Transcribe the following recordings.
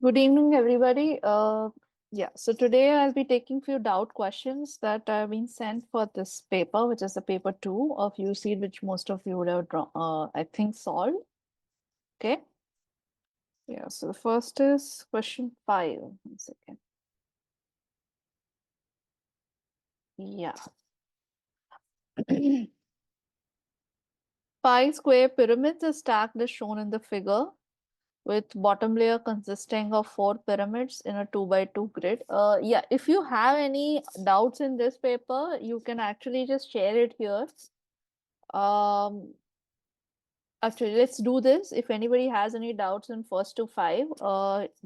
Good evening, everybody. So today I'll be taking few doubt questions that have been sent for this paper, which is the paper 2 of UCEED, which most of you would have I think solved. Okay. Yeah, so the first is question 5. 1 second. Yeah. 5 square pyramids are stacked as shown in the figure, with bottom layer consisting of 4 pyramids in a 2x2 grid. Yeah, if you have any doubts in this paper, you can actually just share it here. Actually, let's do this. If anybody has any doubts in first to 5,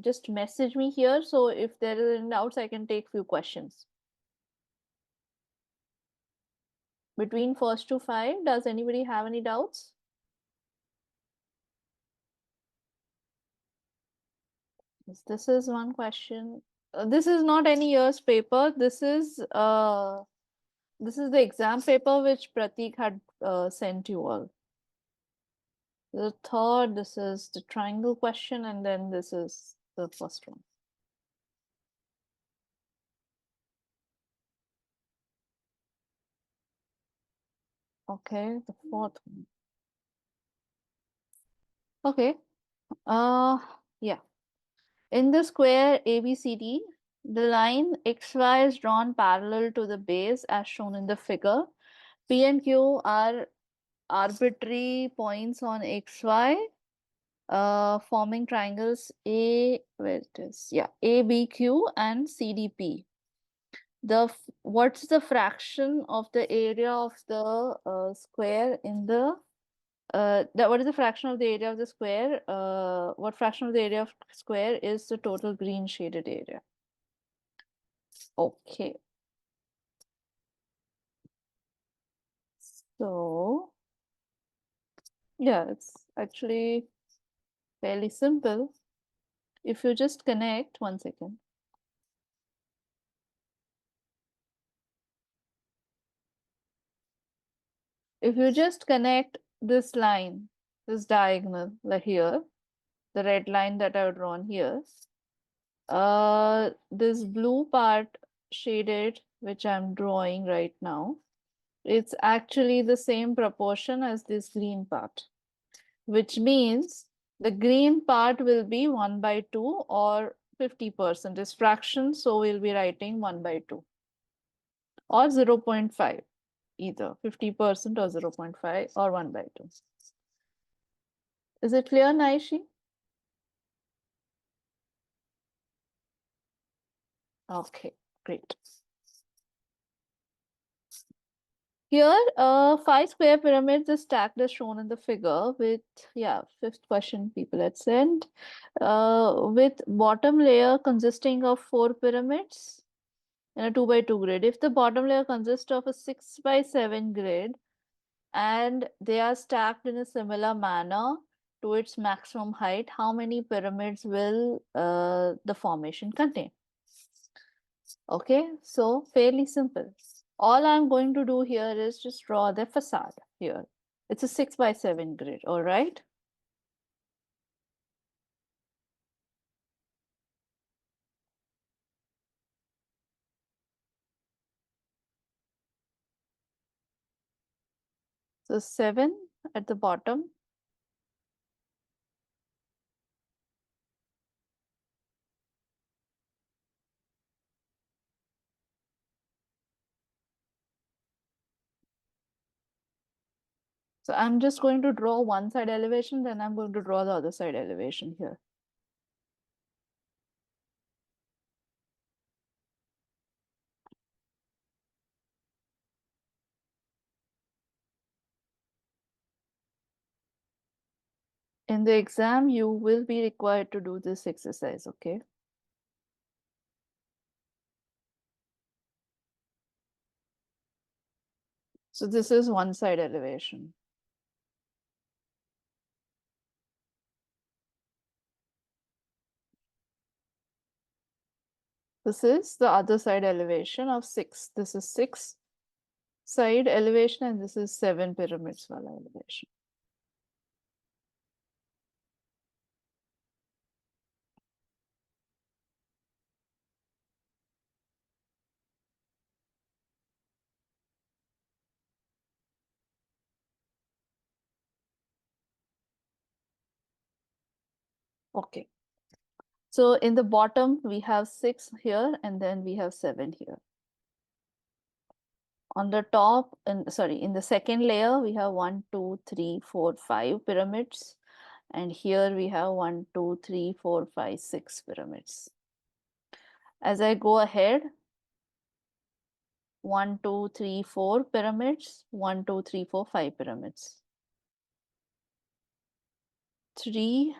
just message me here. So if there are any doubts, I can take few questions. Between first to 5, does anybody have any doubts? This is one question. This is not any year's paper. This is the exam paper which Pratik had sent you all. The third, this is the triangle question, and then this is the first one. Okay, the fourth one. Okay. Yeah. In the square ABCD, the line XY is drawn parallel to the base as shown in the figure. P and Q are arbitrary points on XY, forming triangles ABQ and CDP. What's the fraction of the area of the square in the what is the fraction of the area of the square? What fraction of the area of square is the total green shaded area? Okay. So, yeah, it's actually fairly simple. If you just connect, 1 second. If you just connect this line, this diagonal, like here, the red line that I've drawn here, this blue part shaded, which I'm drawing right now, it's actually the same proportion as this green part, which means the green part will be 1/2 or 50% is fraction. So we'll be writing 1/2 or 0.5, either 50% or 0.5 or 1/2. Is it clear, Naishi? Okay, great. Here, 5 square pyramids is stacked as shown in the figure with, fifth question people had sent, with bottom layer consisting of 4 pyramids in a 2x2 grid. If the bottom layer consists of a 6x7 grid and they are stacked in a similar manner to its maximum height, how many pyramids will the formation contain? Okay, so fairly simple. All I'm going to do here is just draw the facade here. It's a 6x7 grid, all right? So 7 at the bottom. So I'm just going to draw one side elevation, then I'm going to draw the other side elevation here. In the exam, you will be required to do this exercise, okay? So this is one side elevation. This is the other side elevation of 6. This is 6 side elevation and this is 7 pyramids wala elevation. Okay. So in the bottom, we have 6 here, and then we have 7 here. On the top, in the second layer, we have 1, 2, 3, 4, 5 pyramids. And here we have 1, 2, 3, 4, 5, 6 pyramids. As I go ahead, 1, 2, 3, 4 pyramids, 1, 2, 3, 4, 5 pyramids. 3,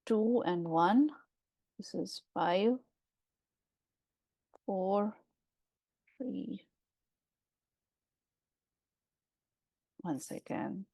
2, and 1. This is 5, 4, 3. One second.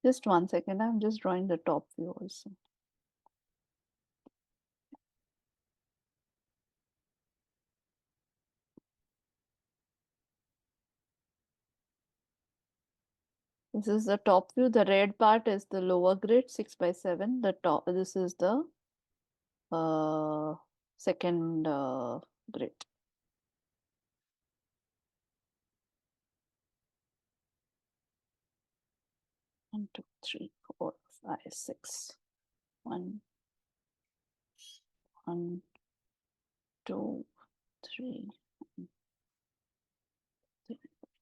Just one second. I'm just drawing the top view also. This is the top view. The red part is the lower grid, 6 by 7. The top, this is the second grid. One, two, three, 4, 5, 6. 1, 1, 2, 3,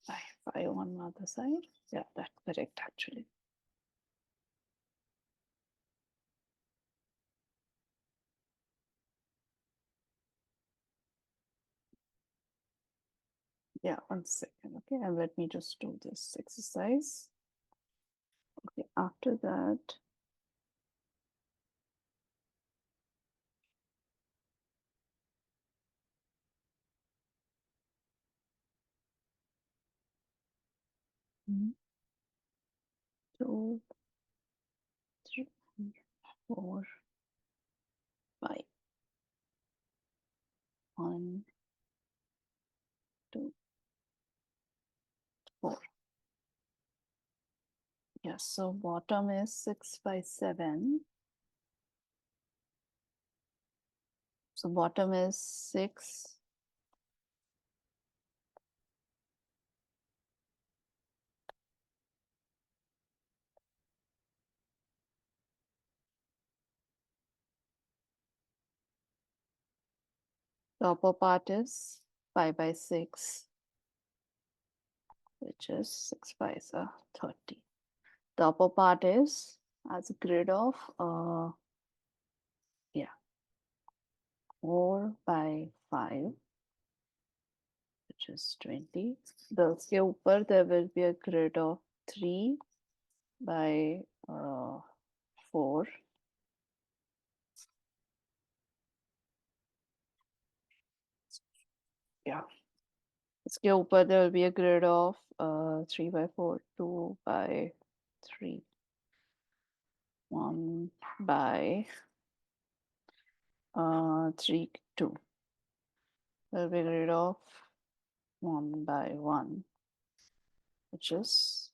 5, 5 on the other side. Yeah, that's correct actually. Yeah, one second. Okay, and let me just do this exercise. Okay, after that, two, three, 4, 5. 1, 2, 4. Yes, so bottom is 6 by 7. So bottom is 6. The upper part is 5 by 6, which is 6 by 30. The upper part is as a grid of 4 by 5, which is 20. उसके ऊपर there will be a grid of 3 by 4. Yeah. इसके ऊपर there will be a grid of 3 by 4, 2 by 3, 1 by 3, 2. There will be a grid of 1 by 1, which is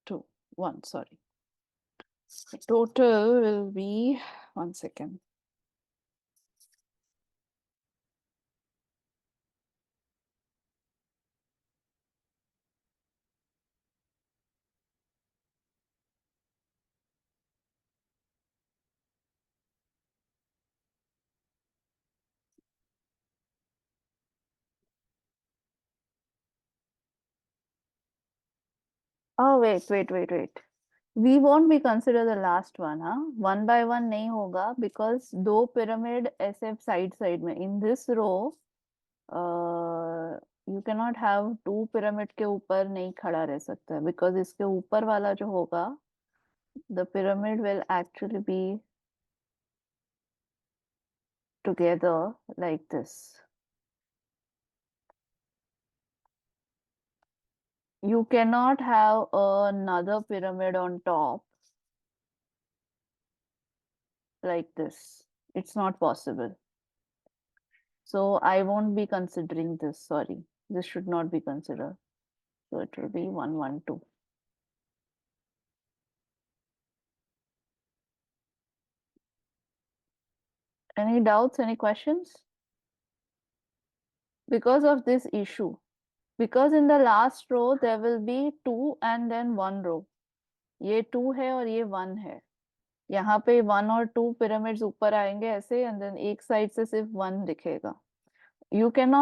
2, 1, sorry. The total will be, 1 second. Oh, wait. We won't be consider the last one, huh? 1 by 1 नहीं होगा because दो pyramid ऐसे side में. In this row, you cannot have two pyramid के ऊपर नहीं खड़ा रह सकता है because इसके ऊपर वाला जो होगा, the pyramid will actually be together like this. You cannot have another pyramid on top like this. It's not possible. So I won't be considering this. Sorry. This should not be considered. So it will be 1, 1, 2. Any doubts, any questions? Because of this issue. Because in the last row, there will be 2 and then 1 row. ये 2 है और ये 1 है. यहाँ पे 1 और 2 pyramids ऊपर आएंगे ऐसे and then एक side से सिर्फ 1 दिखेगा. You can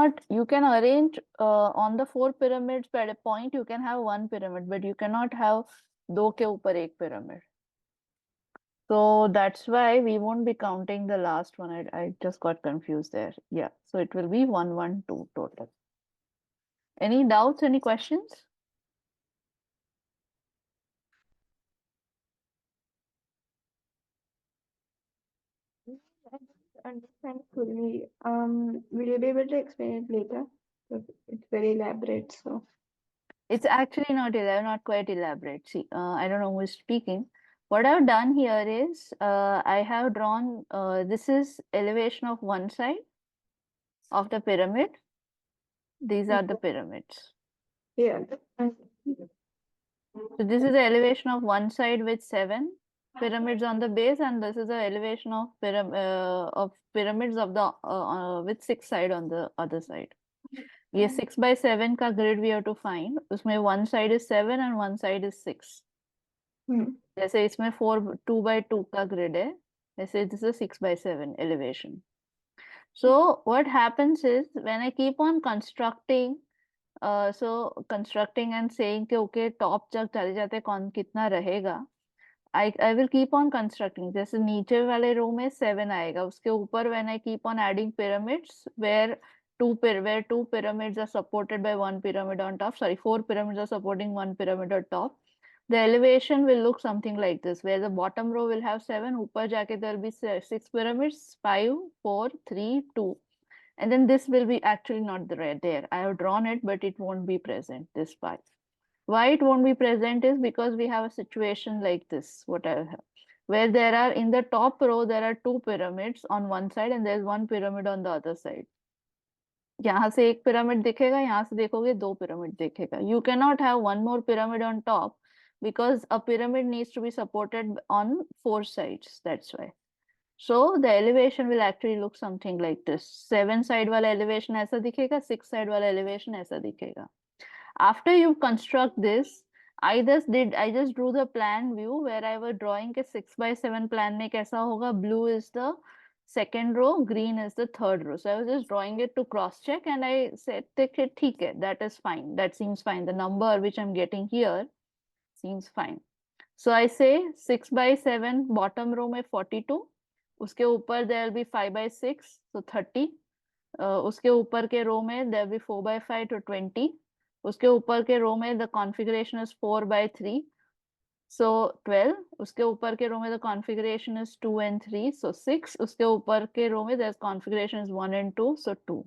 arrange on the 4 pyramids per point, you can have 1 pyramid, but you cannot have 2 के ऊपर एक pyramid. So that's why we won't be counting the last one. I just got confused there. Yeah, so it will be 1, 1, 2 total. Any doubts, any questions? I don't understand fully. Will you be able to explain it later? Because it's very elaborate, so. It's actually not quite elaborate. See, I don't know who is speaking. What I've done here is, I have drawn, this is elevation of one side of the pyramid. These are the pyramids. Yeah. So this is the elevation of one side with 7 pyramids on the base, and this is the elevation of pyramids of the with 6 side on the other side. ये 6 by 7 का grid we have to find. उसमें one side is 7 and one side is 6. जैसे इसमें 2 by 2 का grid है, वैसे this is 6 by 7 elevation. So what happens is when I keep on constructing, constructing and saying कि okay top तक चले जाते कौन कितना रहेगा, I will keep on constructing. जैसे नीचे वाले रो में 7 आएगा, उसके ऊपर when I keep on adding pyramids where two pyramids are supported by one pyramid on top, sorry, 4 pyramids are supporting one pyramid on top, the elevation will look something like this, where the bottom row will have 7, ऊपर जाके there will be 6 pyramids, 5, 4, 3, 2. And then this will be actually not there. I have drawn it, but it won't be present, this part. Why it won't be present is because we have a situation like this, what I have, where there are in the top row, there are 2 pyramids on one side and there's 1 pyramid on the other side. यहाँ से एक pyramid दिखेगा, यहाँ से देखोगे 2 pyramid दिखेगा. You cannot have one more pyramid on top because a pyramid needs to be supported on 4 sides. That's why. So the elevation will actually look something like this. 7 side वाला elevation ऐसा दिखेगा, 6 side वाला elevation ऐसा दिखेगा. After you construct this, I just drew the plan view where I was drawing a 6 by 7 plan में कैसा होगा. Blue is the second row, green is the third row. So I was just drawing it to cross check and I said ठीक है, that is fine, that seems fine. The number which I'm getting here seems fine. So I say 6 by 7 bottom row में 42, उसके ऊपर there will be 5 by 6, so 30. उसके ऊपर के रो में there will be 4 by 5 to 20. उसके ऊपर के रो में the configuration is 4 by 3, so 12. उसके ऊपर के रो में the configuration is 2 and 3, so 6. उसके ऊपर के रो में there's configuration is 1 and 2, so 2.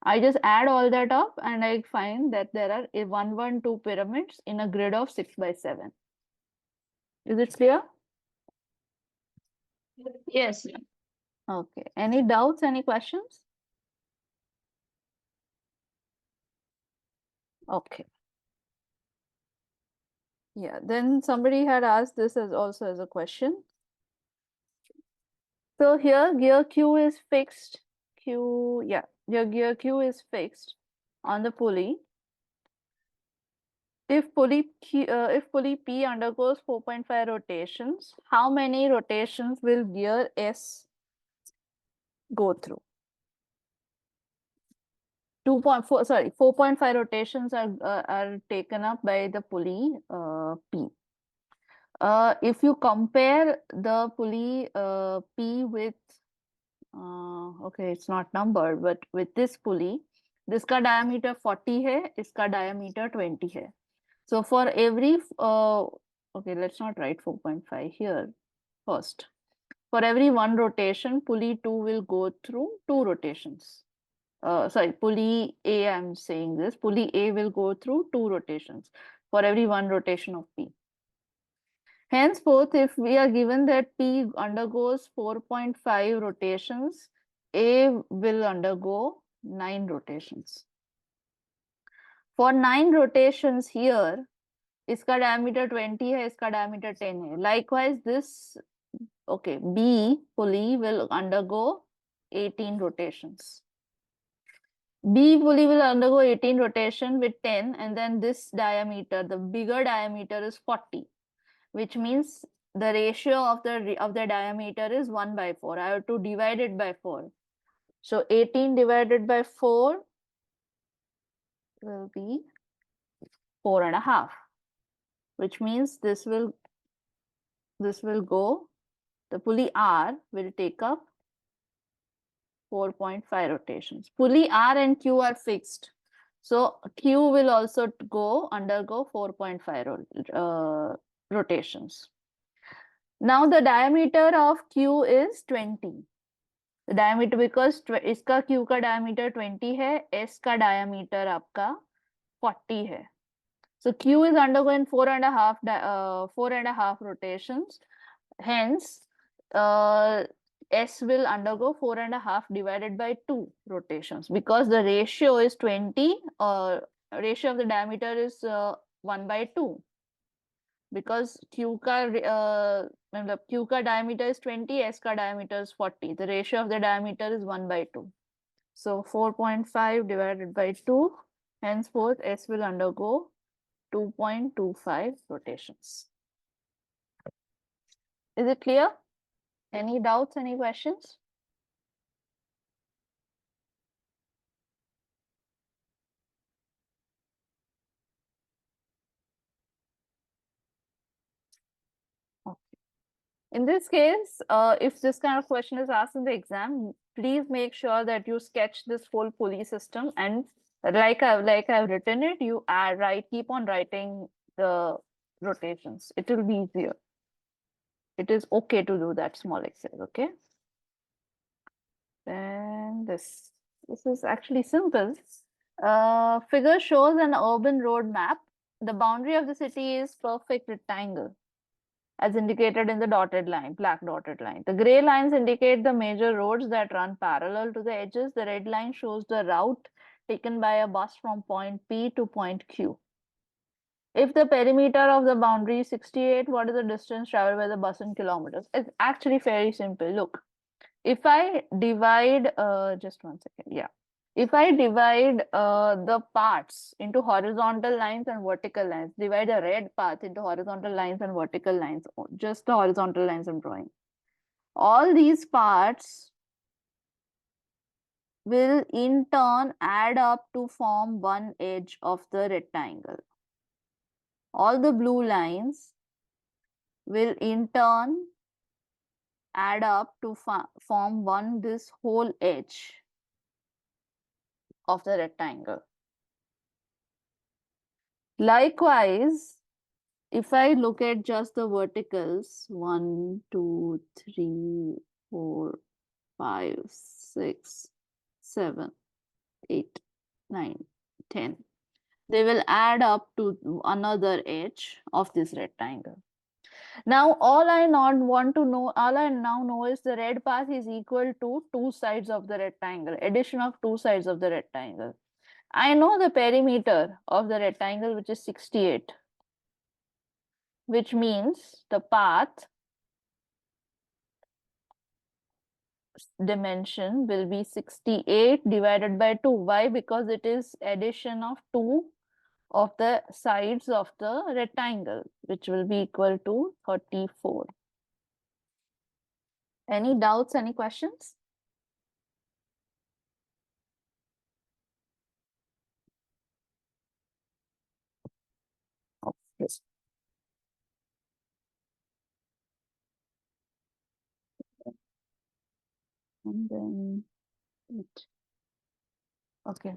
I just add all that up and I find that there are 1, 1, 2 pyramids in a grid of 6 by 7. Is it clear? Yes. Okay. Any doubts, any questions? Okay. Yeah, then somebody had asked this as also as a question. So here gear Q is fixed. Your gear Q is fixed on the pulley. If pulley P undergoes 4.5 rotations, how many rotations will gear S go through? 4.5 rotations are taken up by the pulley P. If you compare the pulley P with okay, it's not numbered, but with this pulley, this का diameter 40 है, इसका diameter 20 है. So for every okay, let's not write 4.5 here first. For every one rotation, pulley 2 will go through 2 rotations. Sorry, pulley A, I'm saying this. Pulley A will go through 2 rotations for every one rotation of P. Henceforth, if we are given that P undergoes 4.5 rotations, A will undergo 9 rotations. For 9 rotations here, इसका diameter 20 है, इसका diameter 10 है. Likewise, this, okay, B pulley will undergo 18 rotations. B pulley will undergo 18 rotation with 10, and then this diameter, the bigger diameter is 40, which means the ratio of the diameter is 1/4. I have to divide it by 4. So 18 divided by 4 will be 4.5, which means this will go, the pulley R will take up 4.5 rotations. Pulley R and Q are fixed. So Q will also undergo 4.5 rotations. Now the diameter of Q is 20. The diameter, because इसका Q का diameter 20 है, S का diameter आपका 40 है. So Q is undergoing 4.5 rotations. Hence, S will undergo 4.5 divided by 2 rotations, because the ratio is 20. Ratio of the diameter is 1/2. Because Q का diameter is 20, S का diameter is 40. The ratio of the diameter is 1/2. So 4.5 divided by 2. Henceforth, S will undergo 2.25 rotations. Is it clear? Any doubts, any questions? Okay. In this case, if this kind of question is asked in the exam, please make sure that you sketch this whole pulley system, and like I've written it, you keep on writing the rotations. It will be easier. It is okay to do that small exercise, okay? Then this is actually simple. Figure shows an urban road map. The boundary of the city is perfect rectangle, as indicated in the dotted line, black dotted line. The gray lines indicate the major roads that run parallel to the edges. The red line shows the route taken by a bus from point P to point Q. If the perimeter of the boundary is 68, what is the distance traveled by the bus in kilometers? It's actually very simple. Look, if I divide, just one second, yeah. If I divide the parts into horizontal lines and vertical lines, divide the red path into horizontal lines and vertical lines, just the horizontal lines I'm drawing. All these parts will in turn add up to form one edge of the rectangle. All the blue lines will in turn add up to form this whole edge of the rectangle. Likewise, if I look at just the verticals, 1, 2, 3, 4, 5, 6, 7, 8, 9, 10, they will add up to another edge of this rectangle. Now, all I now know is the red path is equal to two sides of the rectangle, addition of two sides of the rectangle. I know the perimeter of the rectangle, which is 68, which means the path dimension will be 68 divided by 2. Why? Because it is addition of 2 of the sides of the rectangle, which will be equal to 34. Any doubts, any questions? Okay. And then okay.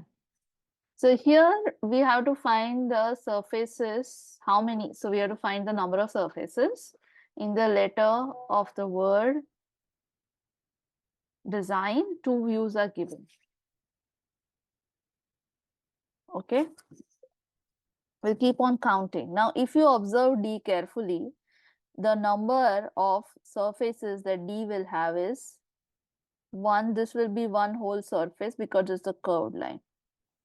So here we have to find the surfaces. How many? So we have to find the number of surfaces in the letter of the word design. 2 views are given. Okay. We'll keep on counting. Now, if you observe D carefully, the number of surfaces that D will have is 1. This will be one whole surface because it's the curved line.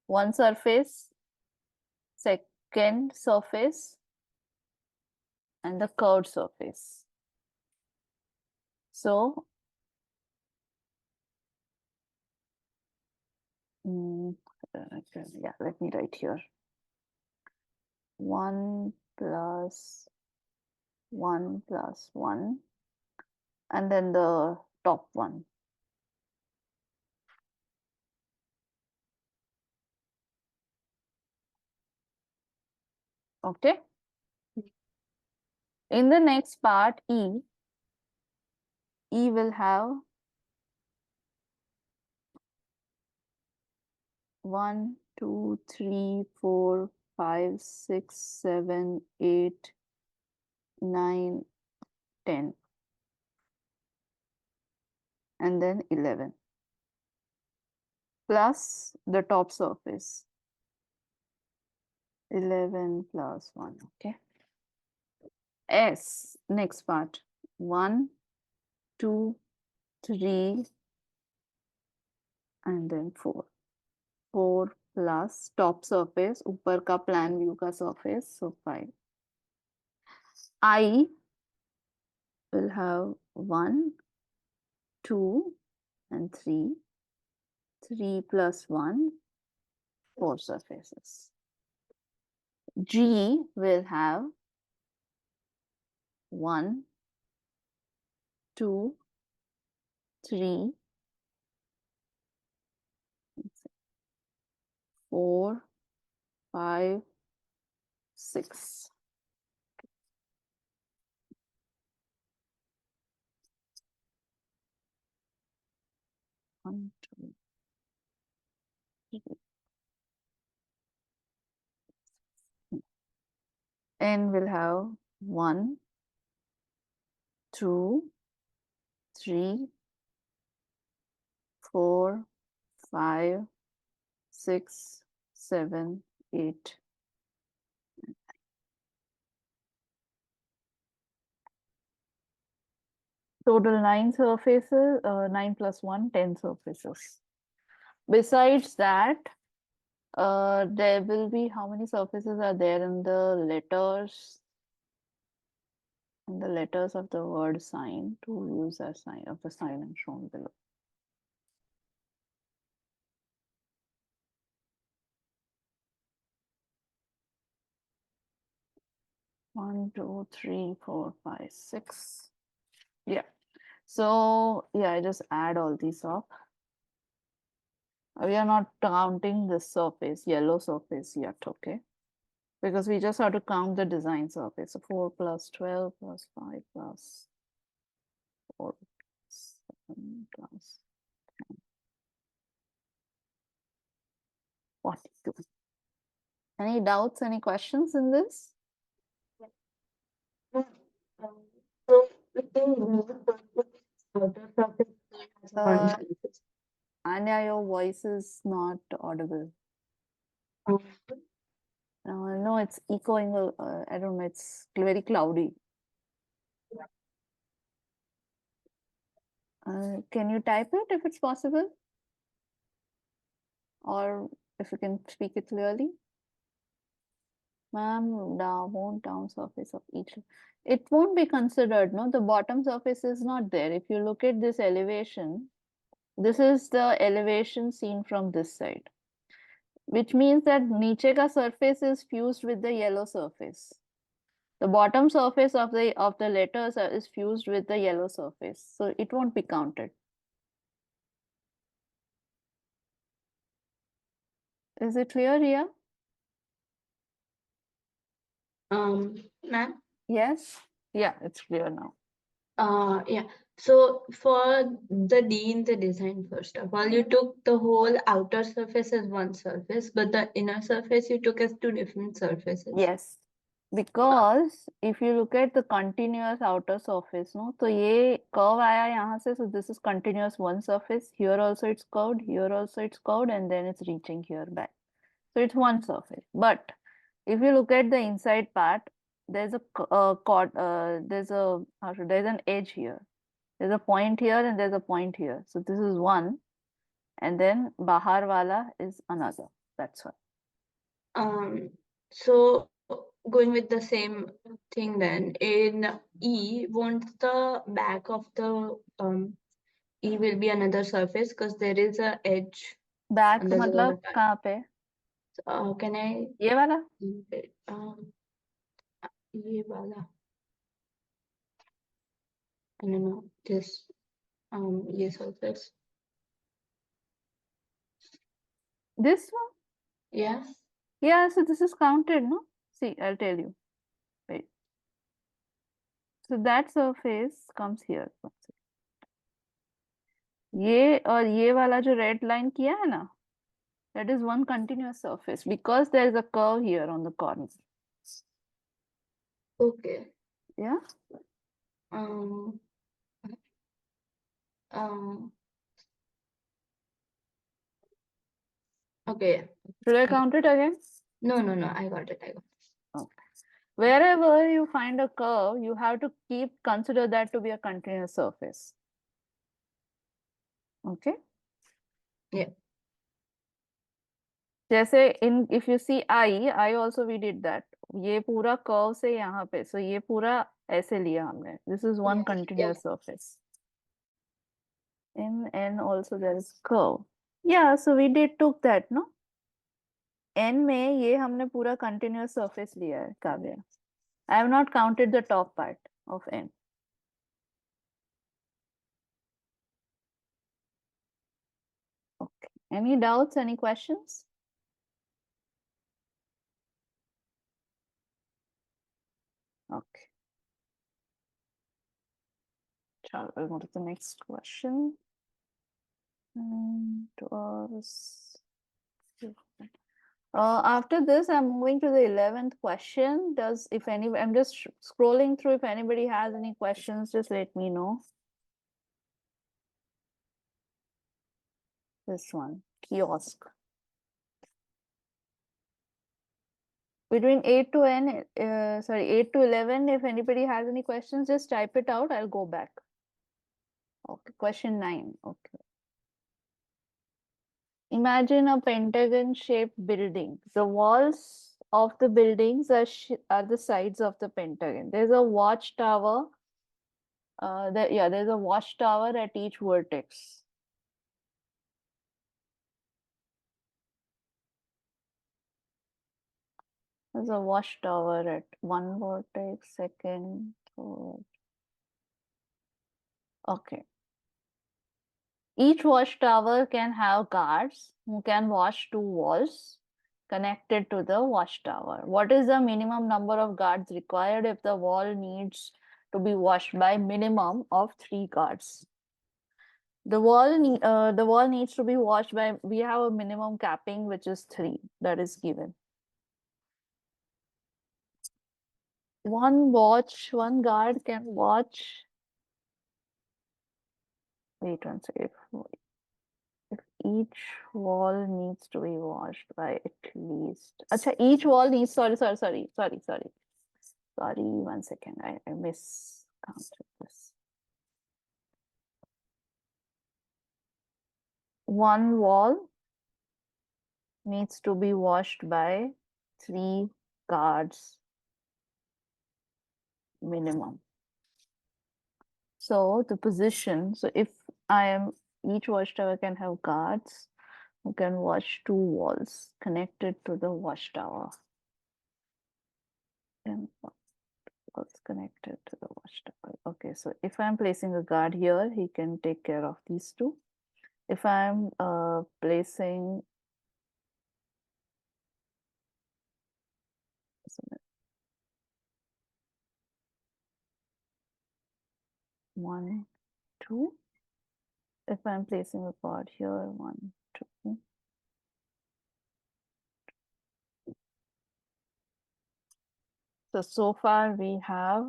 One surface, second surface, and the curved surface. So, yeah, let me write here. 1 plus 1 plus 1, and then the top one. Okay. In the next part, E will have 1, 2, 3, 4, 5, 6, 7, 8, 9, 10, and then 11, plus the top surface. 11 plus 1, okay. S, next part. 1, 2, 3, and then 4. 4 plus top surface, ऊपर का plan view का surface, so 5. I will have 1, 2, and 3. 3 plus 1, 4 surfaces. G will have 1, 2, 3, 4, 5, 6. One, two, three. N will have 1, 2, 3, 4, 5, 6, 7, 8. Total 9 surfaces, 9 plus 1, 10 surfaces. Besides that, there will be, how many surfaces are there in the letters? In the letters of the word sign, to use a sign of the sign I'm shown below. 1, 2, 3, 4, 5, 6. Yeah. So yeah, I just add all these up. We are not counting this surface, yellow surface yet, okay? Because we just have to count the design surface. So 4 plus 12 plus 5 plus 4 plus 7 plus 42. Any doubts, any questions in this? So if they use the outer surface as one surface. Anya, your voice is not audible. No, it's echoing. I don't know, it's very cloudy. Can you type it if it's possible? Or If you can speak it clearly. Ma'am, down surface of each. It won't be considered, no? The bottom surface is not there. If you look at this elevation, this is the elevation seen from this side, which means that niche ka surface is fused with the yellow surface. The bottom surface of the letters is fused with the yellow surface, so it won't be counted. Is it clear here? Ma'am. Yes? Yeah, it's clear now. Yeah. So for the D in the design, first of all, you took the whole outer surface as one surface, but the inner surface you took as two different surfaces. Yes, because if you look at the continuous outer surface, no, तो ये curve आया यहाँ से, so this is continuous one surface. Here also it's curved, here also it's curved, and then it's reaching here back. So it's one surface. But if you look at the inside part, there's a there's an edge here. There's a point here and there's a point here. So this is one, and then bahar wala is another. That's why. So going with the same thing then, in E, won't the back of the E will be another surface because there is a edge. Back And there's a lot मतलब of time. कहाँ पे? Can I? ये वाला? ये वाला. I don't know. This ये surface. This one? Yeah. Yeah, so this is counted, no? See, I'll tell you. Wait. So that surface comes here. ये और ये वाला जो red line किया है ना, that is one continuous surface because there is a curve here on the corner. Okay. Yeah. Okay. Should I count it again? No. I got it. Okay. Wherever you find a curve, you have to consider that to be a continuous surface. Okay. Yeah. जैसे if you see I also we did that. ये पूरा curve से यहाँ पे, so ये पूरा ऐसे लिया हमने. This is one continuous surface. In N also there is curve. Yeah, so we took that, no? N में ये हमने पूरा continuous surface लिया है, Kavya. I have not counted the top part of N. Okay. Any doubts? Any questions? Okay. Chalo, we'll go to the next question. After this, I'm moving to the 11th question. I'm just scrolling through. If anybody has any questions, just let me know. This one, kiosk. Between 8 to 8 to 11, if anybody has any questions, just type it out. I'll go back. Okay, question 9. Okay. Imagine a pentagon-shaped building. The walls of the buildings are the sides of the pentagon. There's a watchtower. There's a watchtower at each vertex. There's a watchtower at one vertex, second, third. Okay. Each watchtower can have guards who can watch two walls connected to the watchtower. What is the minimum number of guards required if the wall needs to be watched by minimum of 3 guards? The wall needs to be watched by, we have a minimum capping which is 3 that is given. One guard can watch. Wait one second. If each wall needs to be washed by at least. Acha, each wall needs. Sorry. 1 second. I miscounted this. One wall needs to be washed by 3 guards minimum. So the position, so if I am, each watchtower can have guards who can watch 2 walls connected to the watchtower. And walls connected to the watchtower. Okay, so if I'm placing a guard here, he can take care of these 2. If I'm placing, one, 2. If I'm placing a guard here, 1, 2. So far we have,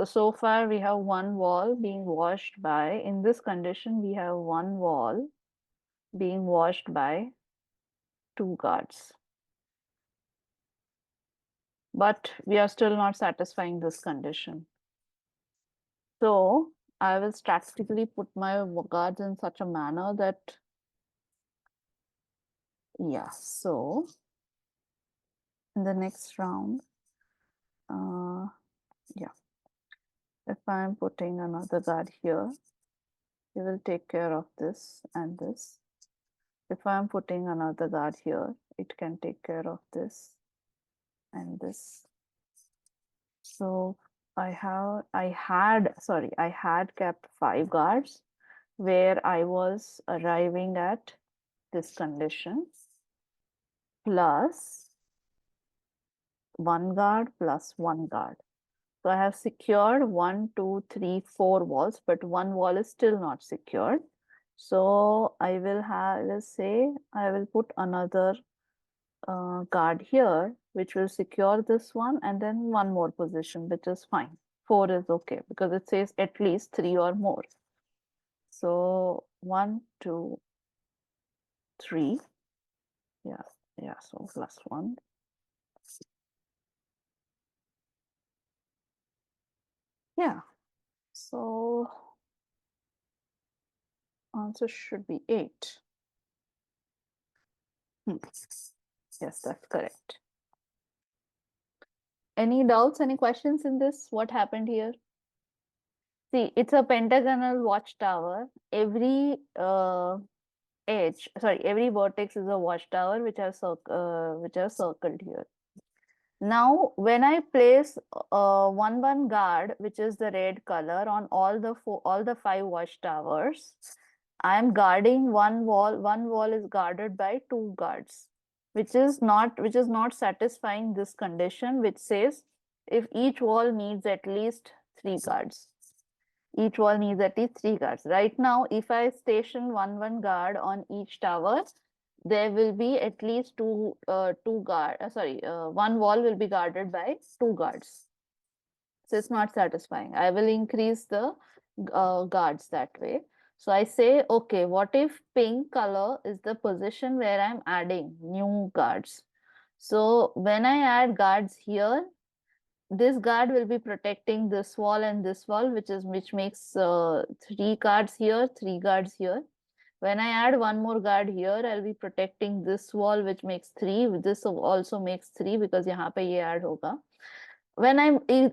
so far we have 1 wall being washed by, in this condition, we have 1 wall being washed by 2 guards. But we are still not satisfying this condition. So I will statistically put my guards in such a manner that, yeah, so in the next round, yeah, if I'm putting another guard here, we will take care of this and this. If I'm putting another guard here, it can take care of this and this. So I had kept 5 guards where I was arriving at this condition plus 1 guard plus 1 guard. So I have secured 1, 2, 3, 4 walls, but 1 wall is still not secured. So I will have, let's say, I will put another guard here, which will secure this one, and then 1 more position, which is fine. 4 is okay because it says at least 3 or more. So 1, 2, 3. Yeah, so plus 1. Yeah, so answer should be 8. Yes, that's correct. Any doubts, any questions in this? What happened here? See, it's a pentagonal watchtower. Every every vertex is a watchtower which are circled here. Now, when I place 1 guard, which is the red color, on all the 5 watchtowers, I am guarding 1 wall. 1 wall is guarded by 2 guards, which is not satisfying this condition, which says if each wall needs at least 3 guards. Each wall needs at least 3 guards. Right now, if I station 1 guard on each tower, there will be at least 1 wall will be guarded by 2 guards. So it's not satisfying. I will increase the guards that way. So I say, okay, what if pink color is the position where I'm adding new guards? So when I add guards here, this guard will be protecting this wall and this wall, which makes 3 guards here, 3 guards here. When I add 1 more guard here, I'll be protecting this wall, which makes 3. This also makes 3 because यहाँ पे ये add होगा. When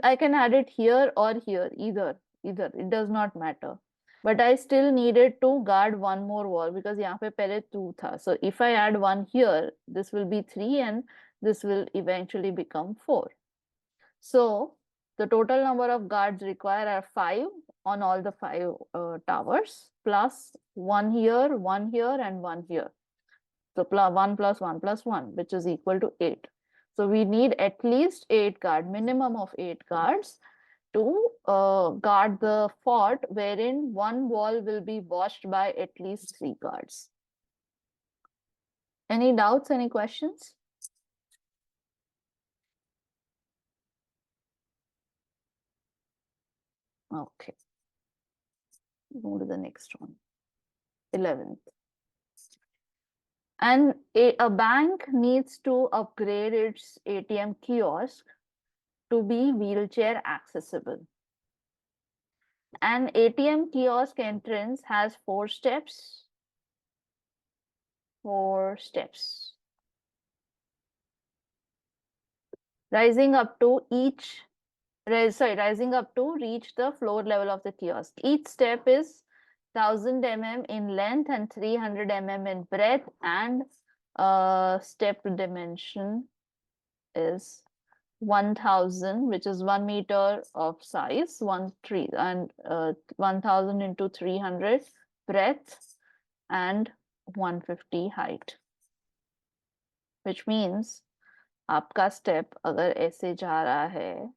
I can add it here or here, either it does not matter. But I still needed to guard 1 more wall because यहाँ पे पहले 2 था. So if I add 1 here, this will be 3 and this will eventually become 4. So the total number of guards required are 5 on all the 5 towers, plus 1 here, 1 here, and 1 here. So 1 plus 1 plus 1, which is equal to 8. So we need at least 8 guards, minimum of 8 guards to guard the fort, wherein 1 wall will be watched by at least 3 guards. Any doubts, any questions? Okay. Go to the next one. 11th. And a bank needs to upgrade its ATM kiosk to be wheelchair accessible. An ATM kiosk entrance has 4 steps 4 steps. Rising up to reach the floor level of the kiosk. Each step is 1000 mm in length and 300 mm in breadth, and step dimension is 1000, which is 1 meter of size, 1000 into 300 breadth and 150 height, which means आपका step अगर ऐसे जा रहा है,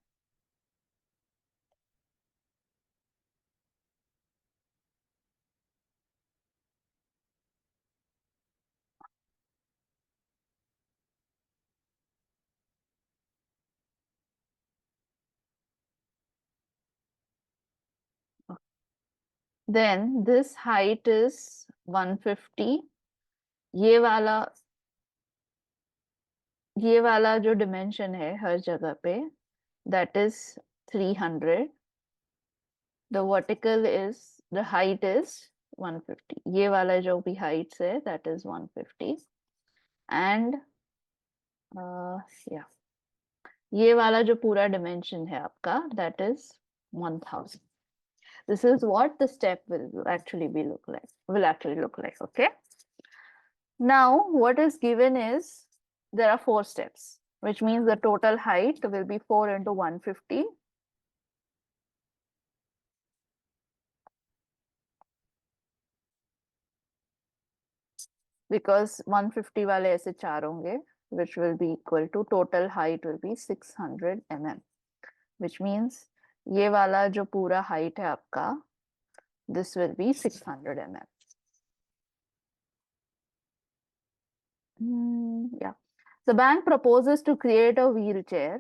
then this height is 150. ये वाला जो dimension है हर जगह पे, that is 300. The vertical is, the height is 150. ये वाला जो भी heights है, that is 150. And yeah, ये वाला जो पूरा dimension है आपका, that is 1000. This is what the step will actually look like. Okay. Now, what is given is there are 4 steps, which means the total height will be 4 into 150. Because 150 वाले ऐसे 4 होंगे, which will be equal to total height will be 600 mm, which means ये वाला जो पूरा height है आपका, this will be 600 mm. Yeah. The bank proposes to create a wheelchair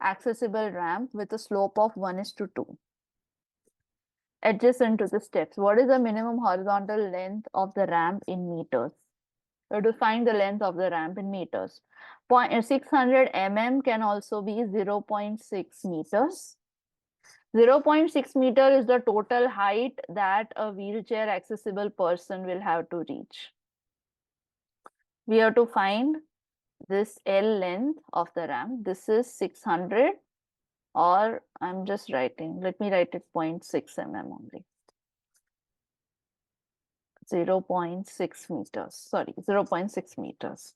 accessible ramp with a slope of 1:2. Adjacent to the steps. What is the minimum horizontal length of the ramp in meters? We have to find the length of the ramp in meters. 600 mm can also be 0.6 meters. 0.6 meter is the total height that a wheelchair accessible person will have to reach. We have to find this L length of the ramp. This is 600, or I'm just writing, let me write it 0.6 mm only. 0.6 meters, sorry, 0.6 meters.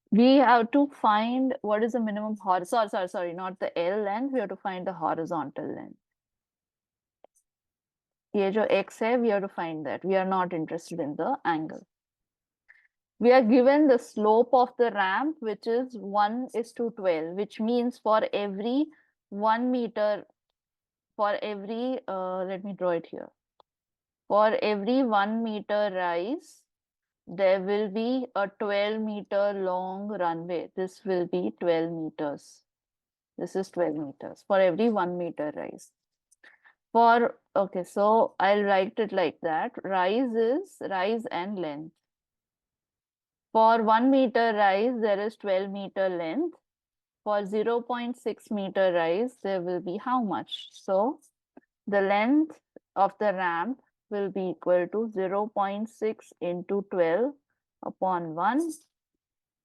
We have to find what is the minimum sorry, not the L length, we have to find the horizontal length. ये जो X है, we have to find that. We are not interested in the angle. We are given the slope of the ramp, which is 1:12, which means for every 1 meter, let me draw it here. For every 1 meter rise, there will be a 12-meter long runway. This will be 12 meters. This is 12 meters for every 1 meter rise. Okay, so I'll write it like that. Rise is rise and length. For 1 meter rise, there is 12-meter length. For 0.6 meter rise, there will be how much? So the length of the ramp will be equal to 0.6 into 12 upon 1,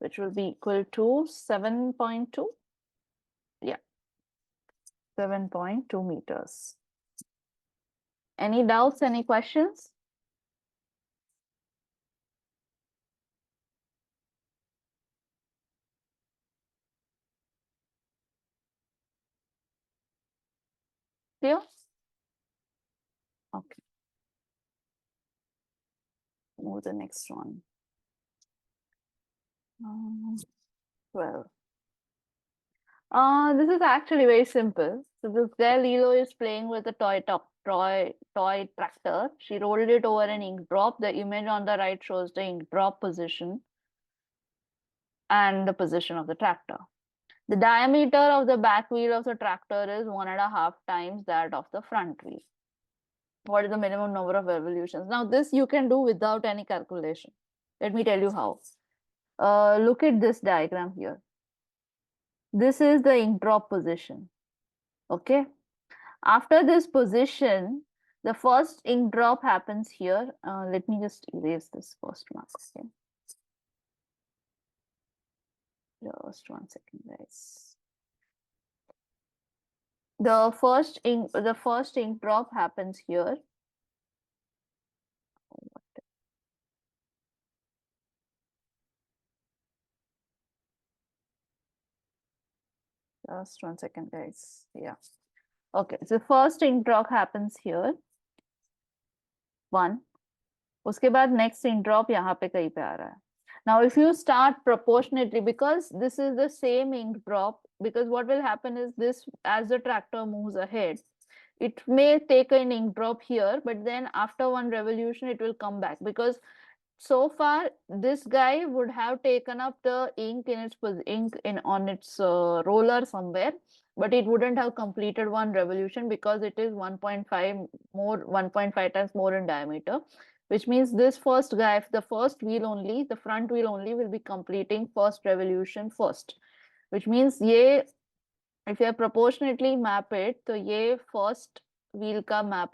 which will be equal to 7.2. Yeah, 7.2 meters. Any doubts, any questions? Clear? Okay. Move the next one. 12. This is actually very simple. So this guy Lilo is playing with a toy tractor. She rolled it over an ink drop. The image on the right shows the ink drop position and the position of the tractor. The diameter of the back wheel of the tractor is 1.5 times that of the front wheel. What is the minimum number of revolutions? Now this you can do without any calculation. Let me tell you how. Look at this diagram here. This is the ink drop position. Okay. After this position, The first ink drop happens here. Let me just erase this first mark. Okay. Just 1 second, guys. The first ink drop happens here. Just 1 second, guys. Yeah. Okay. So first ink drop happens here. 1. उसके बाद next ink drop यहाँ पे कहीं पे आ रहा है. Now, if you start proportionately, because this is the same ink drop, because what will happen is this, as the tractor moves ahead, it may take an ink drop here, but then after one revolution, it will come back, because so far this guy would have taken up the ink in its on its roller somewhere, but it wouldn't have completed one revolution because it is 1.5 times more in diameter, which means this first guy, the front wheel only will be completing first revolution first, which means ye, if you proportionately map it, so ye first wheel ka map,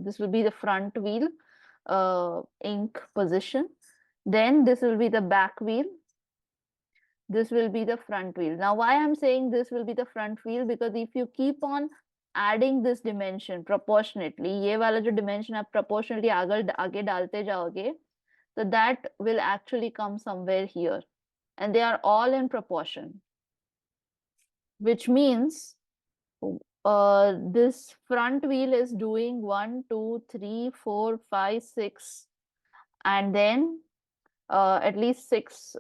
this will be the front wheel ink position. Then this will be the back wheel. This will be the front wheel. Now, why I'm saying this will be the front wheel? Because if you keep on adding this dimension proportionately, ये वाला जो dimension आप proportionally आगे डालते जाओगे, so that will actually come somewhere here, and they are all in proportion, which means this front wheel is doing 1, 2, 3, 4, 5, 6, and then at least 6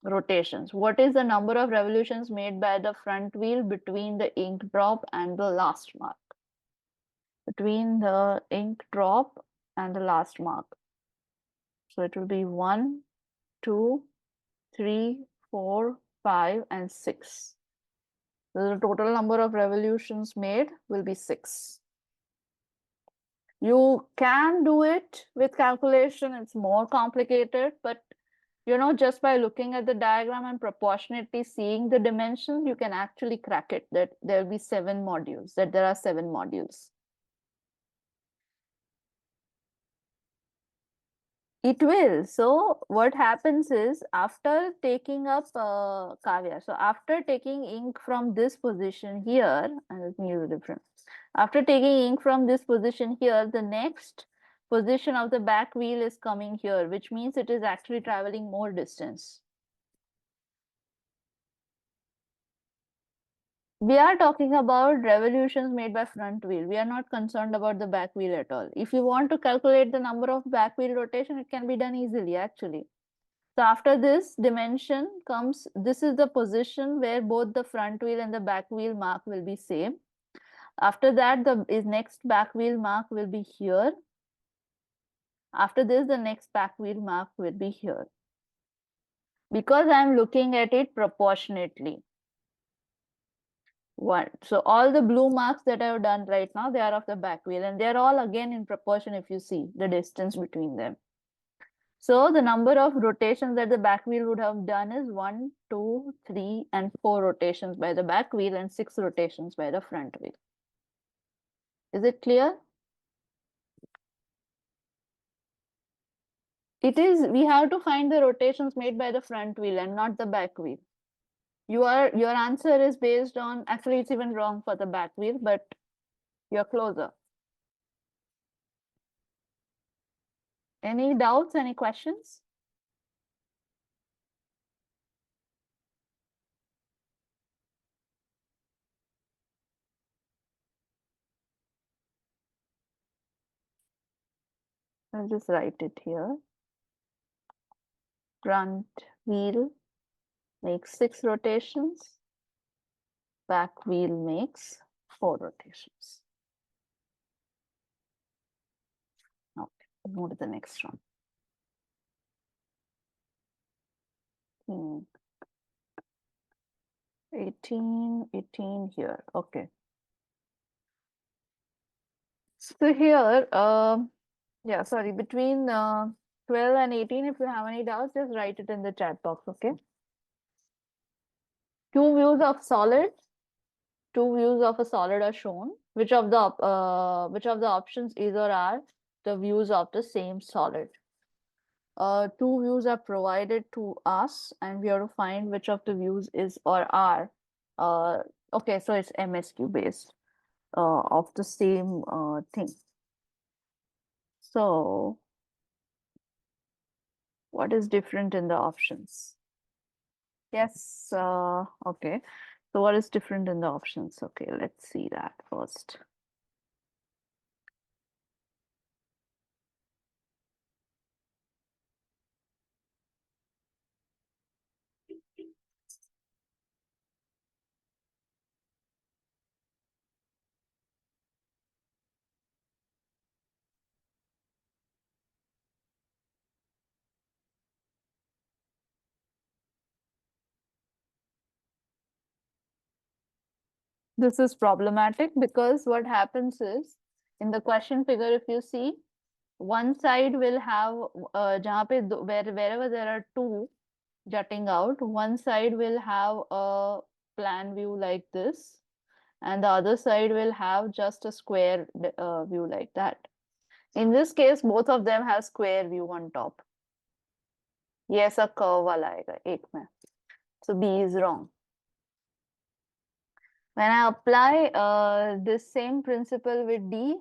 rotations. What is the number of revolutions made by the front wheel between the ink drop and the last mark? Between the ink drop and the last mark. So it will be 1, 2, 3, 4, 5, and 6. So the total number of revolutions made will be 6. You can do it with calculation, it's more complicated, but just by looking at the diagram and proportionately seeing the dimensions, you can actually crack it, that there will be 7 modules, that there are 7 modules. It will. So what happens is, after taking up Kavya, so after taking ink from this position here, and let me use a different. After taking ink from this position here, the next position of the back wheel is coming here, which means it is actually traveling more distance. We are talking about revolutions made by front wheel. We are not concerned about the back wheel at all. If you want to calculate the number of back wheel rotation, it can be done easily actually. So after this dimension comes, this is the position where both the front wheel and the back wheel mark will be same. After that, the next back wheel mark will be here. After this, the next back wheel mark will be here. Because I am looking at it proportionately. So all the blue marks that I have done right now, they are of the back wheel, and they are all again in proportion if you see the distance between them. So the number of rotations that the back wheel would have done is 1, 2, 3, and 4 rotations by the back wheel and 6 rotations by the front wheel. Is it clear? It is, we have to find the rotations made by the front wheel and not the back wheel. Your answer is based on, actually it's even wrong for the back wheel, but you're closer. Any doubts, any questions? I'll just write it here. Front wheel makes 6 rotations. Back wheel makes 4 rotations. Okay, move to the next one. 18 here. Okay. So here, yeah, sorry, between 12 and 18, if you have any doubts, just write it in the chat box, okay? 2 views of a solid are shown. Which of the options either are the views of the same solid? Two views are provided to us, and we have to find which of the views is or are. Uh, okay, so it's MSQ based of the same thing. So, what is different in the options? Yes, okay. So, what is different in the options? Okay, let's see that first. This is problematic because what happens is in the question figure, if you see, one side will have wherever there are two jutting out, one side will have a plan view like this, and the other side will have just a square view like that. In this case, both of them have square view on top. Yes, a curve वाला आएगा एक में. So B is wrong. When I apply this same principle with D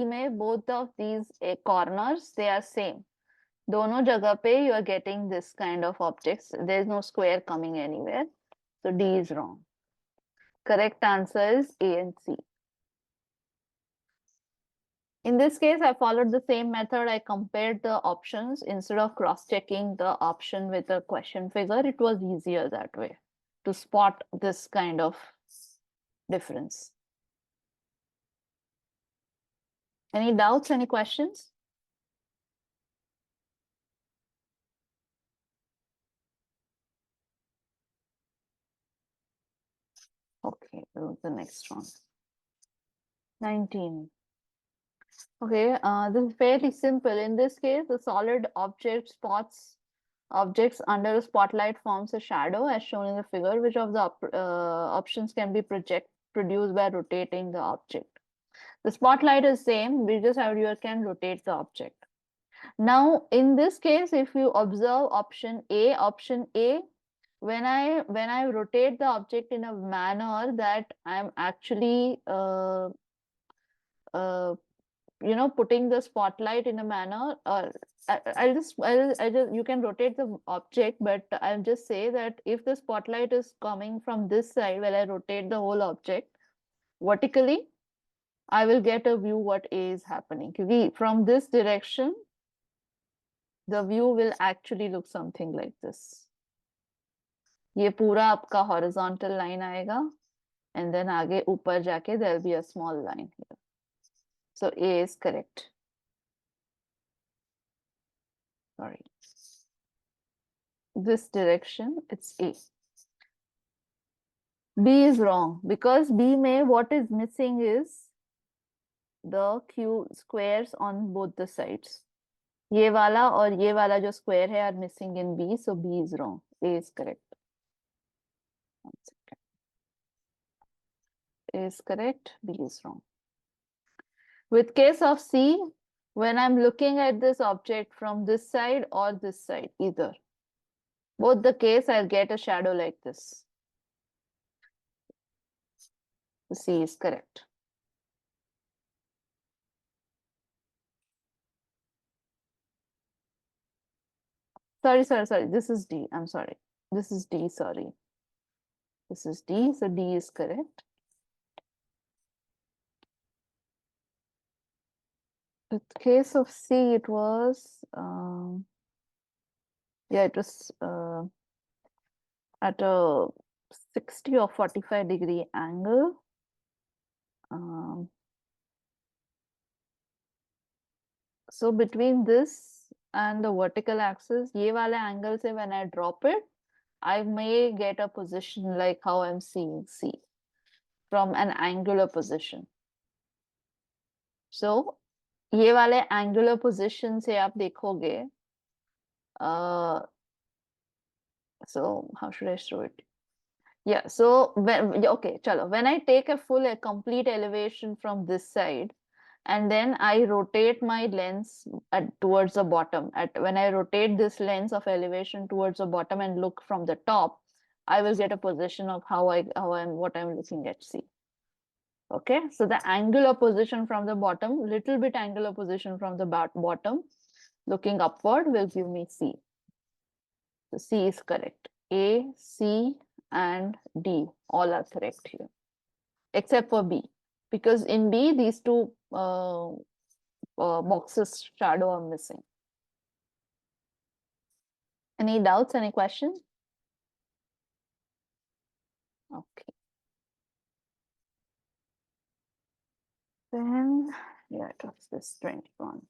में both of these corners, they are same. दोनों जगह पे you are getting this kind of objects. There is no square coming anywhere. So D is wrong. Correct answer is A and C. In this case, I followed the same method. I compared the options instead of cross-checking the option with a question figure. It was easier that way to spot this kind of difference. Any doubts, any questions? Okay, the next one. 19. Okay, this is fairly simple. In this case, the solid object spots objects under a spotlight forms a shadow as shown in the figure. Which of the options can be produced by rotating the object? The spotlight is same, we just have you can rotate the object. Now, in this case, if you observe option A, when I rotate the object in a manner that I'm actually putting the spotlight in a manner, you can rotate the object, but I'll just say that if the spotlight is coming from this side, when I rotate the whole object vertically, I will get a view what A is happening. From this direction, the view will actually look something like this. ये पूरा आपका horizontal line आएगा, and then आगे ऊपर जाके there will be a small line here. So A is correct. Sorry. This direction, it's A. B is wrong because B में what is missing is the Q squares on both the sides. ये वाला और ये वाला जो square है are missing in B, so B is wrong. A is correct. One second. A is correct, B is wrong. With case of C, when I'm looking at this object from this side or this side, either. Both the case, I'll get a shadow like this. C is correct. Sorry. This is D. I'm sorry. This is D, sorry. This is D, so D is correct. In case of C, it was, it was at a 60 or 45-degree angle. So between this and the vertical axis, ये वाले angle से when I drop it, I may get a position like how I'm seeing C from an angular position. So ये वाले angular position से आप देखोगे, so how should I show it? Yeah, so okay, chalo. When I take a complete elevation from this side, and then I rotate my lens towards the bottom. When I rotate this lens of elevation towards the bottom and look from the top, I will get a position of what I'm looking at. See, okay. So the angular position from the bottom, little bit angular position from the bottom, looking upward will give me C. So C is correct. A, C, and D all are correct here, except for B, because in B these two boxes shadow are missing. Any doubts? Any questions? Okay. Then, yeah, it was this 21.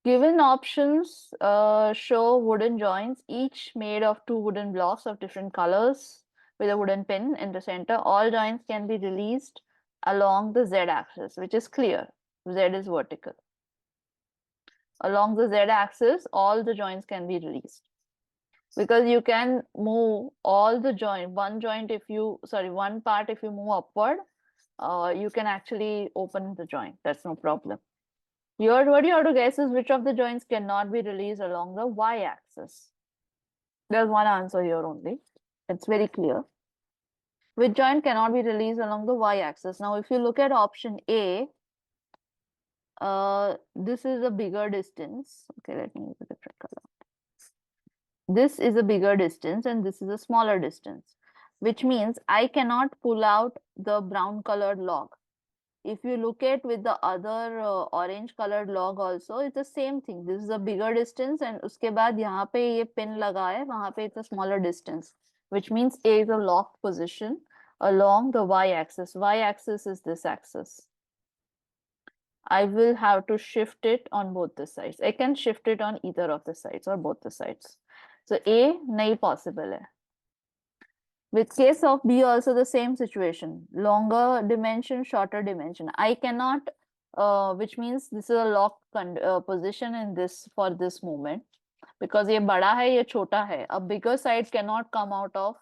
Given options show wooden joints, each made of two wooden blocks of different colors with a wooden pin in the center. All joints can be released along the z-axis, which is clear. Z is vertical. Along the z-axis, all the joints can be released. Because you can move all the one part if you move upward, you can actually open the joint. That's no problem. What you have to guess is which of the joints cannot be released along the y-axis. There's one answer here only. It's very clear. Which joint cannot be released along the y-axis? Now, if you look at option A, this is a bigger distance. Okay, let me use a different color. This is a bigger distance and this is a smaller distance, which means I cannot pull out the brown colored log. If you look at with the other orange colored log also, it's the same thing. This is a bigger distance and उसके बाद यहाँ पे ये pin लगा है, वहाँ पे it's a smaller distance, which means A is a locked position along the y-axis. Y-axis is this axis. I will have to shift it on both the sides. I can shift it on either of the sides or both the sides. So A nahi possible hai. With case of B also the same situation. Longer dimension, shorter dimension. I cannot, which means this is a locked position in this for this movement. Because ye bada hai, ye chota hai. A bigger side cannot come out of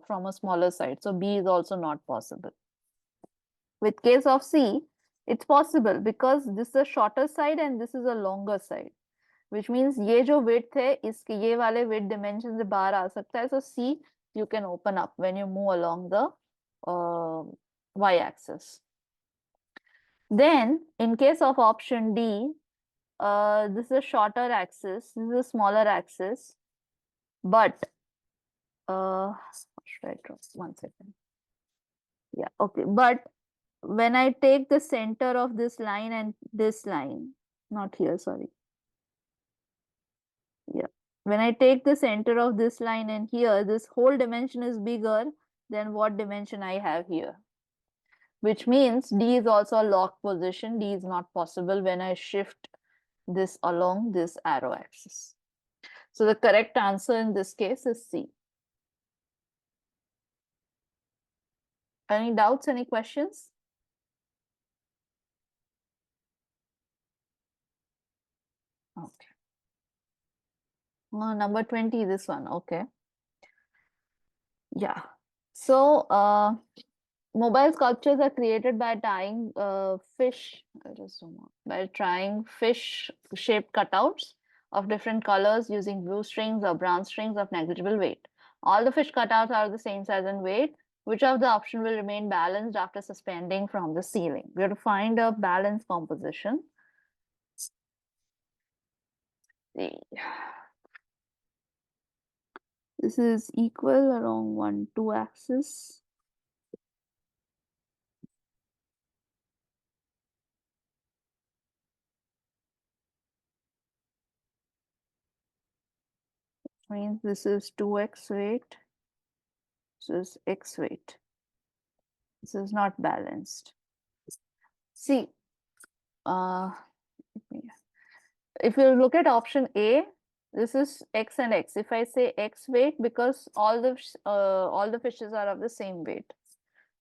from a smaller side. So B is also not possible. With case of C, it's possible because this is a shorter side and this is a longer side. Which means ये जो width है इसके ये वाले width dimension से बाहर आ सकता है. So C you can open up when you move along the y-axis. Then in case of option D, this is a shorter axis, this is a smaller axis, but should I draw? 1 second. Yeah, okay. But when I take the center of this line and this line, not here, sorry. Yeah. When I take the center of this line and here, this whole dimension is bigger than what dimension I have here. Which means D is also a locked position. D is not possible when I shift this along this arrow axis. So the correct answer in this case is C. Any doubts, any questions? Okay. Number 20, this one, okay. Yeah. So mobile sculptures are created by tying fish-shaped cutouts of different colors using blue strings or brown strings of negligible weight. All the fish cutouts are the same size and weight. Which of the option will remain balanced after suspending from the ceiling? We have to find a balanced composition. See. This is equal along 1, 2 axis. Means this is 2x weight, this is x weight. This is not balanced. See, if you look at option A, this is x and x. If I say x weight, because all the fishes are of the same weight.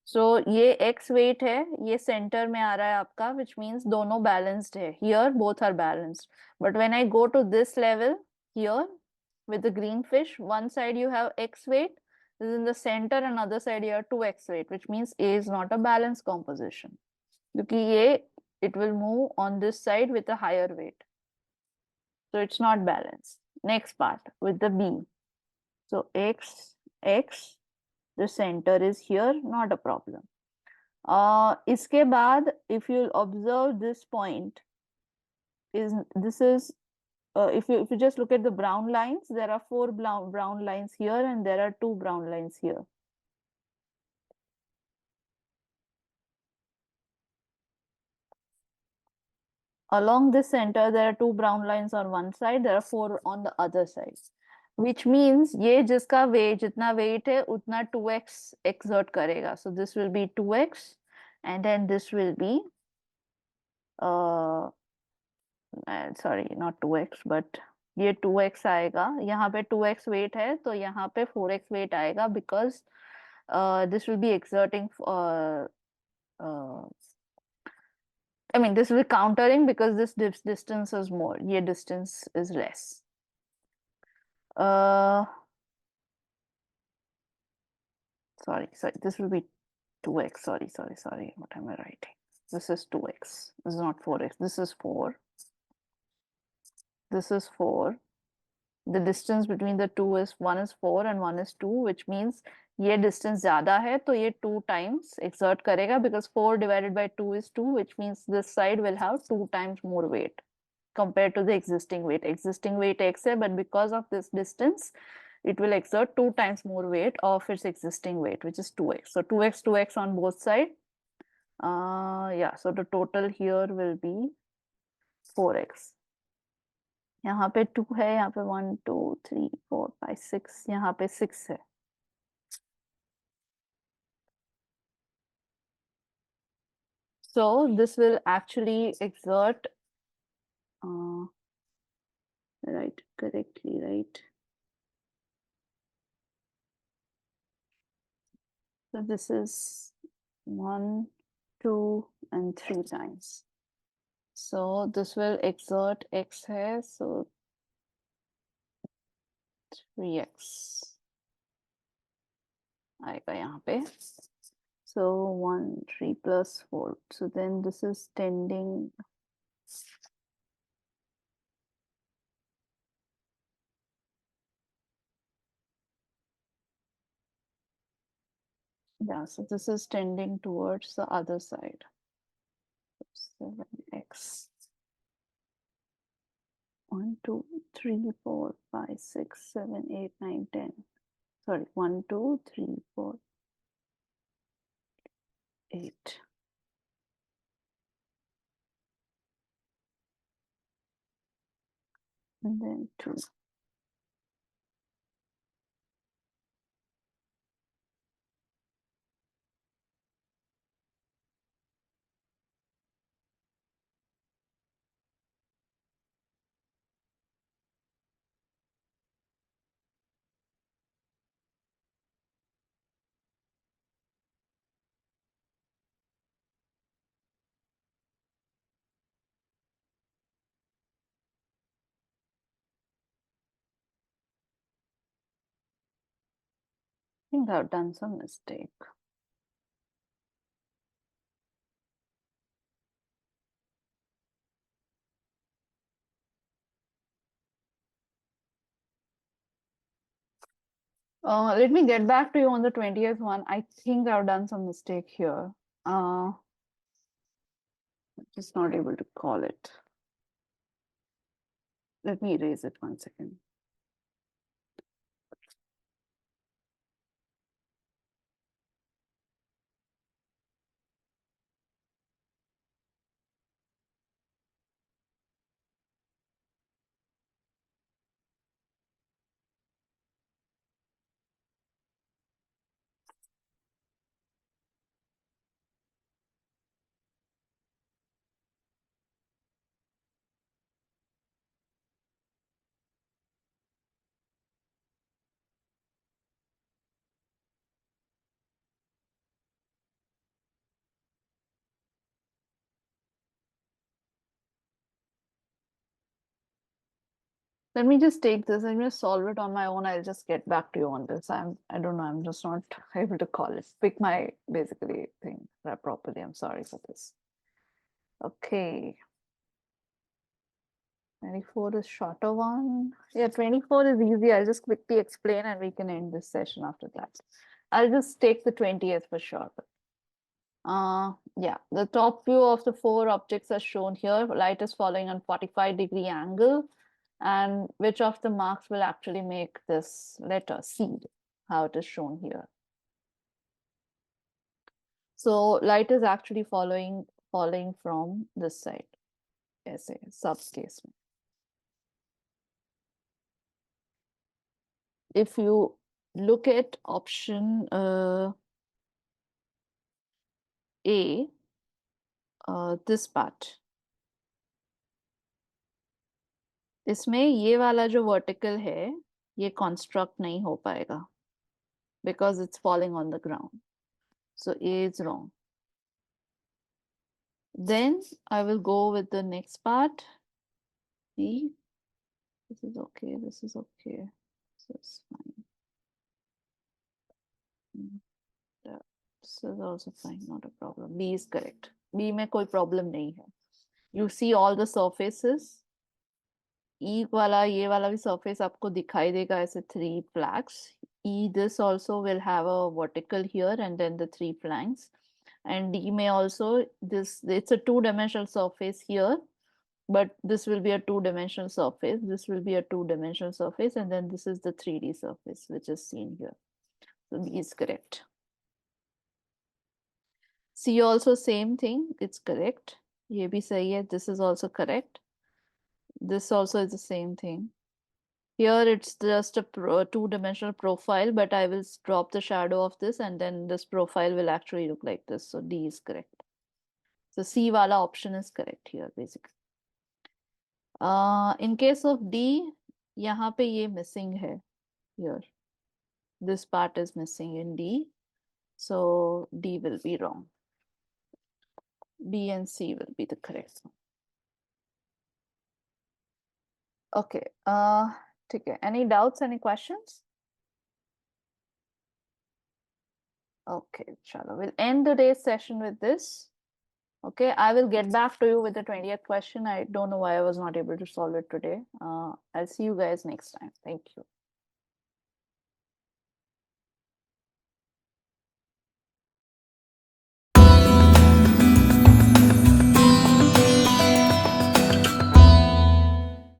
So ये x weight है, ये center में आ रहा है आपका, which means दोनों balanced है. Here both are balanced. But when I go to this level here with the green fish, one side you have x weight, This is in the center and other side here 2x weight, which means A is not a balanced composition. Because A, it will move on this side with a higher weight. So it's not balanced. Next part with the B. So X, the center is here, not a problem. इसके बाद if you observe this point, this is if you just look at the brown lines, there are 4 brown lines here and there are 2 brown lines here. Along this center, there are 2 brown lines on one side, there are 4 on the other side. Which means ये जिसका weight जितना weight है उतना 2x exert करेगा. So this will be 2x and then this will be sorry not 2x but ये 2x आएगा. यहाँ पे 2x weight है तो यहाँ पे 4x weight आएगा because this will be exerting I mean this will be countering because this distance is more. ये distance is less. Sorry, this will be 2x. Sorry. What am I writing? This is 2x. This is not 4x. This is 4. This is 4. The distance between the two is 1 is 4 and 1 is 2, which means ये distance ज़्यादा है तो ये 2 times exert करेगा because 4 divided by 2 is 2, which means this side will have 2 times more weight compared to the existing weight. Existing weight x है, but because of this distance, it will exert 2 times more weight of its existing weight, which is 2x. So 2x on both sides. Yeah, so the total here will be 4x. यहाँ पे 2 है, यहाँ पे 1 2 3 4 5 6, यहाँ पे 6 है. So this will actually exert right correctly, right? So this is 1 2 and 3 times. So this will exert x है, so 3x आएगा यहाँ पे. So 1 3 plus 4. So then this is tending. Yeah, so this is tending towards the other side. 7x. 1 2 3 4 5 6 7 8 9 10. Sorry, 1 2 3 4 8. And then 2. I think I've done some mistake. Let me get back to you on the 20th one. I think I've done some mistake here. Just not able to call it. Let me erase it 1 second. Let me just take this. I'm going to solve it on my own. I'll just get back to you on this. I don't know. I'm just not able to call it. Pick my basically thing properly. I'm sorry for this. Okay. 24 is shorter one. Yeah, 24 is easy. I'll just quickly explain and we can end this session after that. I'll just take the 20th for sure. Yeah, the top view of the 4 objects are shown here. Light is falling on 45-degree angle. And which of the marks will actually make this letter CEED, how it is shown here. So light is actually falling from this side. ऐसे subcase में. If you look at option A, this part, इसमें ये वाला जो vertical है ये construct नहीं हो पाएगा because it's falling on the ground. So A is wrong. Then I will go with the next part. B. This is okay. This is okay. This is fine. Yeah, this is also fine. Not a problem. B is correct. B में कोई problem नहीं है. You see all the surfaces. E वाला ये वाला भी surface आपको दिखाई देगा ऐसे 3 flags. E this also will have a vertical here and then the 3 flanks. And D may also this it's a 2-dimensional surface here. But this will be a 2-dimensional surface. This will be a 2-dimensional surface. And then this is the 3D surface, which is seen here. So B is correct. C also same thing. It's correct. ये भी सही है. This is also correct. This also is the same thing. Here it's just a 2-dimensional profile, but I will drop the shadow of this and then this profile will actually look like this. So D is correct. So C wala option is correct here, basically. In case of D, यहाँ पे ये missing है here. This part is missing in D. So D will be wrong. B and C will be the correct one. Okay. ठीक है. Any doubts, any questions? Okay, chalo. We'll end today's session with this. Okay, I will get back to you with the 20th question. I don't know why I was not able to solve it today. I'll see you guys next time. Thank you.